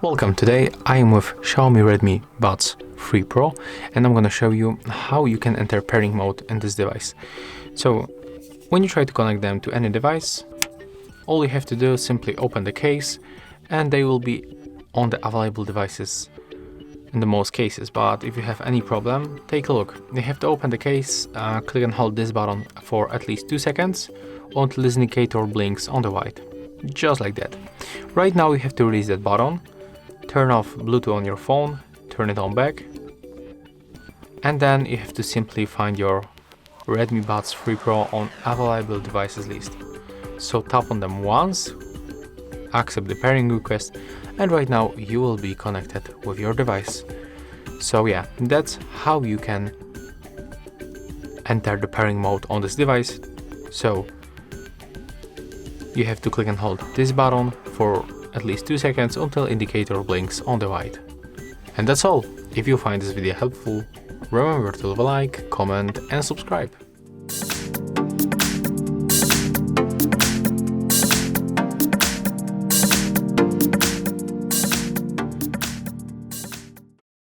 Welcome, today I am with Xiaomi Redmi Buds 3 Pro and I'm going to show you how you can enter pairing mode in this device. So when you try to connect them to any device, all you have to do is simply open the case and they will be on the available devices in the most cases. But if you have any problem, take a look. You have to open the case, click and hold this button for at least 2 seconds until this indicator blinks on the white, just like that. Right now you have to release that button, turn off Bluetooth on your phone, turn it on back, and then you have to simply find your Redmi Buds 3 Pro on available devices list. So tap on them once, accept the pairing request, and right now you will be connected with your device. So yeah, that's how you can enter the pairing mode on this device. So you have to click and hold this button for at least 2 seconds until indicator blinks on the white. And that's all. If you find this video helpful, remember to leave a like, comment and subscribe.